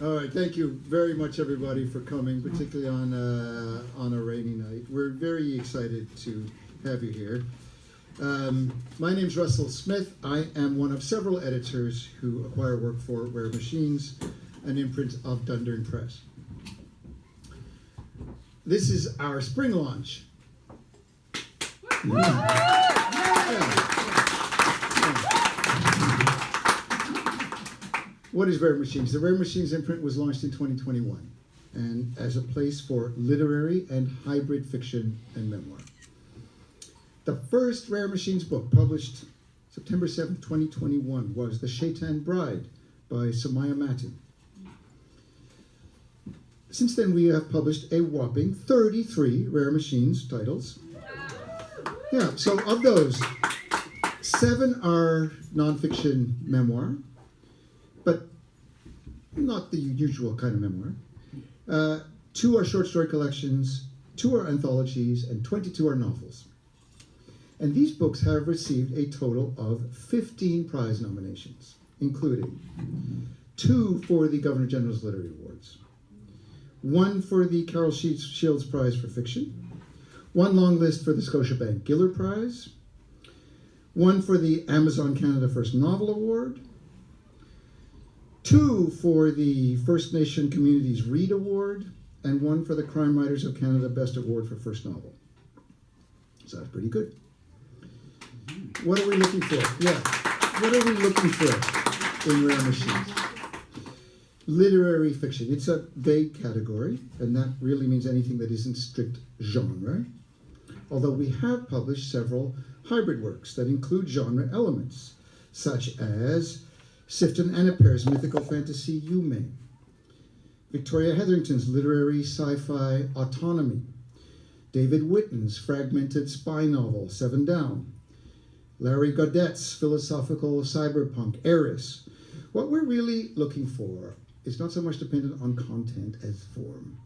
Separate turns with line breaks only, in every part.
All right, thank you very much, everybody, for coming, particularly on a rainy night. We're very excited to have you here. My name's Russell Smith. I am one of several editors who acquire work for Rare Machines, an imprint of Dundurn Press. This is our spring launch. What is Rare Machines? The Rare Machines imprint was launched in 2021 and as a place for literary and hybrid fiction and memoir. The first Rare Machines book, published September 7, 2021, was The Shaitan Bride by Samaya Matin. Since then, we have published a whopping 33 Rare Machines titles. Yeah, so of those, 7 are nonfiction memoir, but not the usual kind of memoir. 2 are short story collections, 2 are anthologies, and 22 are novels. And these books have received a total of 15 prize nominations, including 2 for the Governor General's Literary Awards, 1 for the Carol Shields Prize for Fiction, 1 long list for the Scotiabank Giller Prize, 1 for the Amazon Canada First Novel Award, 2 for the First Nation Communities Read Award, and 1 for the Crime Writers of Canada Best Award for First Novel. So that's pretty good. What are we looking for? Yeah, what are we looking for in Rare Machines? Literary fiction. It's a vague category, and that really means anything that isn't strict genre. Although we have published several hybrid works that include genre elements, such as Sifton Aniper's mythical fantasy Yume, Victoria Hetherington's literary sci-fi Autonomy, David Whitten's fragmented spy novel Seven Down, Larry Gaudet's philosophical cyberpunk Eris. What we're really looking for is not so much dependent on content as form.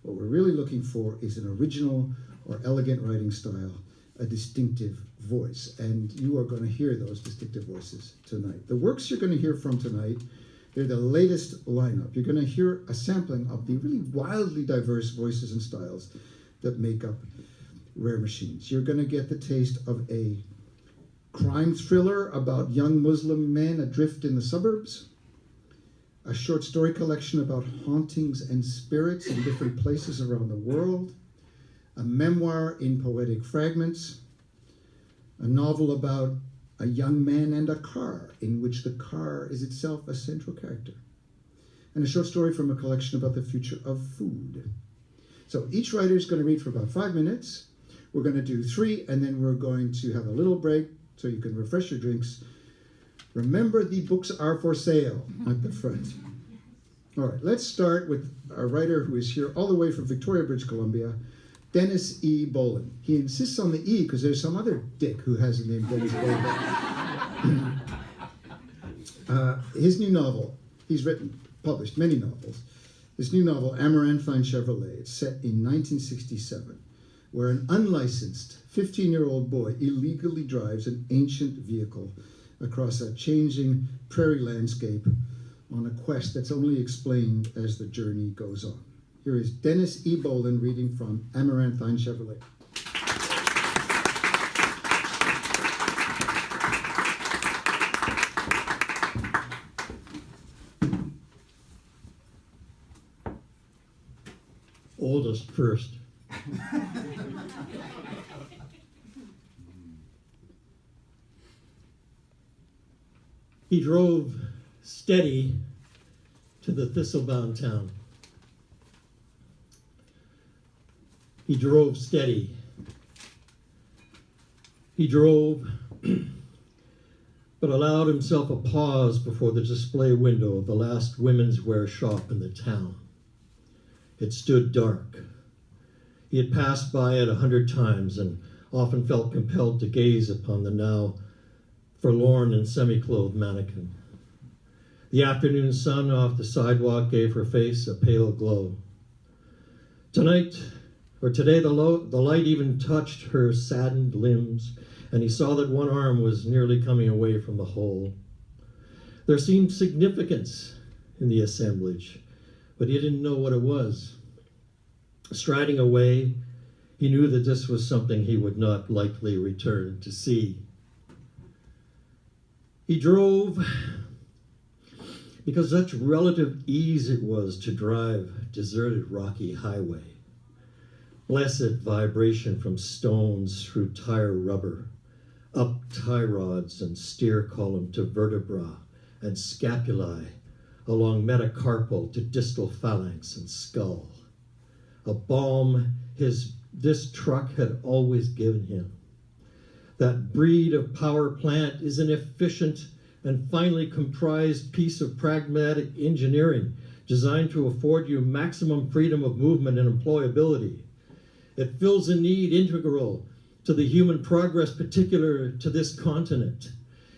What we're really looking for is an original or elegant writing style, a distinctive voice, and you are going to hear those distinctive voices tonight. The works you're going to hear from tonight, they're the latest lineup. You're going to hear a sampling of the really wildly diverse voices and styles that make up Rare Machines. You're going to get the taste of a crime thriller about young Muslim men adrift in the suburbs, a short story collection about hauntings and spirits in different places around the world, a memoir in poetic fragments, a novel about a young man and a car, in which the car is itself a central character, and a short story from a collection about the future of food. So each writer is going to read for about 5 minutes. We're going to do 3, and then we're going to have a little break so you can refresh your drinks. Remember, the books are for sale at the front. All right, let's start with a writer who is here all the way from Victoria, British Columbia, Dennis E. Bolen. He insists on the E because there's some other dick who has the name Dennis Bolen. His new novel, he's published many novels. This new novel, Amaranthine Chevrolet, it's set in 1967, where an unlicensed 15-year-old boy illegally drives an ancient vehicle across a changing prairie landscape on a quest that's only explained as the journey goes on. Here is Dennis E. Bolen reading from Amaranthine Chevrolet.
Oldest first. He drove steady to the thistlebound town. He drove steady. He drove, but allowed himself a pause before the display window of the last women's wear shop in the town. It stood dark. He had passed by it 100 times and often felt compelled to gaze upon the now forlorn and semi-clothed mannequin. The afternoon sun off the sidewalk gave her face a pale glow. Today, the light even touched her saddened limbs, and he saw that one arm was nearly coming away from the hole. There seemed significance in the assemblage, but he didn't know what it was. Striding away, he knew that this was something he would not likely return to see. He drove because such relative ease it was to drive deserted rocky highway. Blessed vibration from stones through tire rubber, up tie rods and steer column to vertebra and scapulae, along metacarpal to distal phalanx and skull. A balm this truck had always given him. That breed of power plant is an efficient and finely comprised piece of pragmatic engineering designed to afford you maximum freedom of movement and employability. It fills a need integral to the human progress particular to this continent.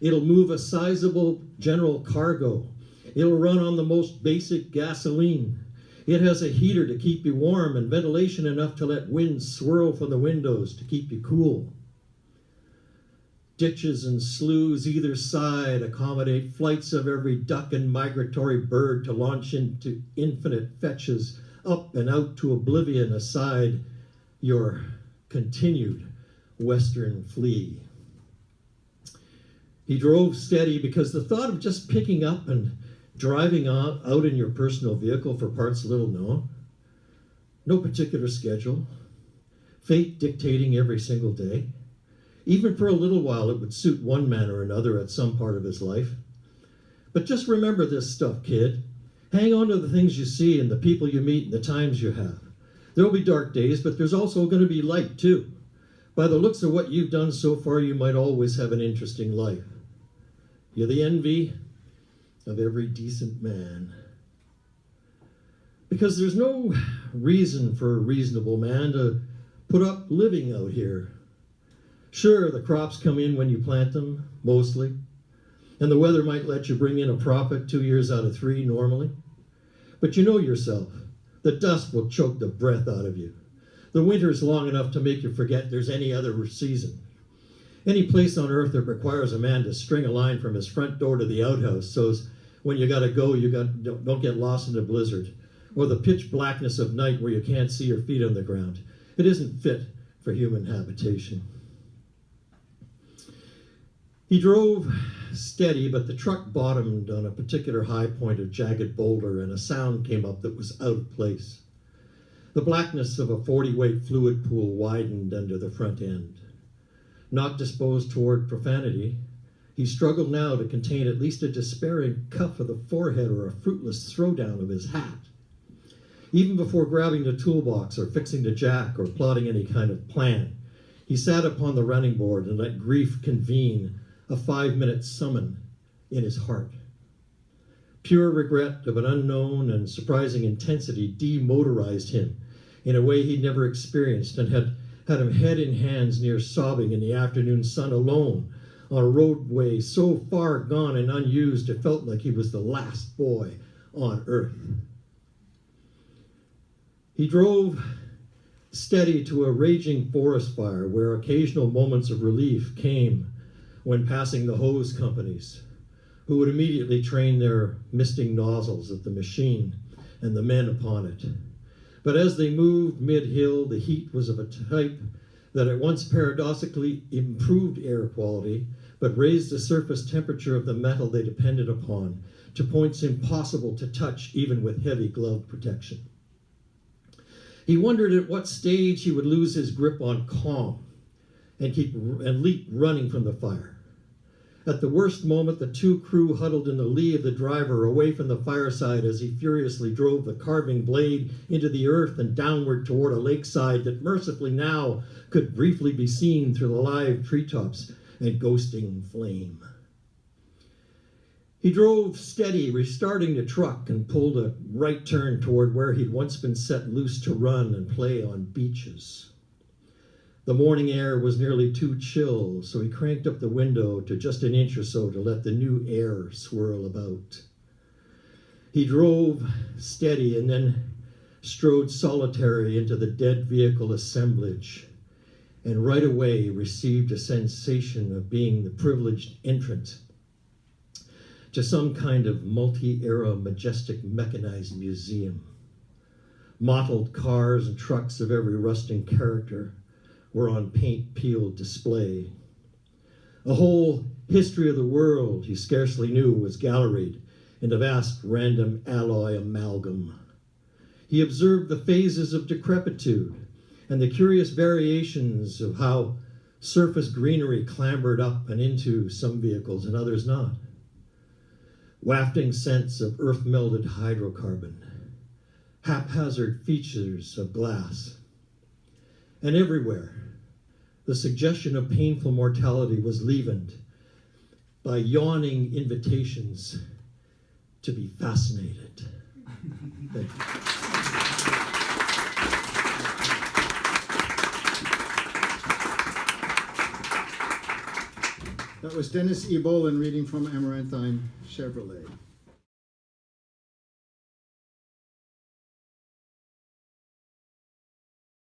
It'll move a sizable general cargo. It'll run on the most basic gasoline. It has a heater to keep you warm and ventilation enough to let wind swirl from the windows to keep you cool. Ditches and sloughs either side accommodate flights of every duck and migratory bird to launch into infinite fetches, up and out to oblivion aside your continued western flee. He drove steady because the thought of just picking up and driving out in your personal vehicle for parts little known, no particular schedule, fate dictating every single day. Even for a little while, it would suit one man or another at some part of his life. But just remember this stuff, kid. Hang on to the things you see and the people you meet and the times you have. There'll be dark days, but there's also going to be light, too. By the looks of what you've done so far, you might always have an interesting life. You're the envy of every decent man. Because there's no reason for a reasonable man to put up living out here. Sure, the crops come in when you plant them, mostly, and the weather might let you bring in a profit 2 years out of 3 normally. But you know yourself, the dust will choke the breath out of you. The winter's long enough to make you forget there's any other season. Any place on earth that requires a man to string a line from his front door to the outhouse so when you gotta go, don't get lost in the blizzard, or the pitch blackness of night where you can't see your feet on the ground. It isn't fit for human habitation. He drove steady, but the truck bottomed on a particular high point of jagged boulder, and a sound came up that was out of place. The blackness of a 40-weight fluid pool widened under the front end. Not disposed toward profanity, he struggled now to contain at least a despairing cuff of the forehead or a fruitless throwdown of his hat. Even before grabbing the toolbox or fixing the jack or plotting any kind of plan, he sat upon the running board and let grief convene a 5-minute summon in his heart. Pure regret of an unknown and surprising intensity demotorized him in a way he'd never experienced and had him head in hands near sobbing in the afternoon sun alone on a roadway so far gone and unused it felt like he was the last boy on earth. He drove steady to a raging forest fire where occasional moments of relief came when passing the hose companies, who would immediately train their misting nozzles at the machine and the men upon it. But as they moved mid-hill, the heat was of a type that at once paradoxically improved air quality, but raised the surface temperature of the metal they depended upon to points impossible to touch even with heavy glove protection. He wondered at what stage he would lose his grip on calm and leap running from the fire. At the worst moment, the 2 crew huddled in the lee of the driver away from the fireside as he furiously drove the carving blade into the earth and downward toward a lakeside that mercifully now could briefly be seen through the live treetops and ghosting flame. He drove steady, restarting the truck, and pulled a right turn toward where he'd once been set loose to run and play on beaches. The morning air was nearly too chill, so he cranked up the window to just an inch or so to let the new air swirl about. He drove steady and then strode solitary into the dead vehicle assemblage, and right away received a sensation of being the privileged entrant to some kind of multi-era majestic mechanized museum. Mottled cars and trucks of every rusting character were on paint-peeled display. A whole history of the world he scarcely knew was galleried in a vast random alloy amalgam. He observed the phases of decrepitude and the curious variations of how surface greenery clambered up and into some vehicles and others not. Wafting scents of earth-melded hydrocarbon, haphazard features of glass. And everywhere, the suggestion of painful mortality was leavened by yawning invitations to be fascinated. Thank you.
That was Dennis E. Bolen reading from Amaranthine Chevrolet.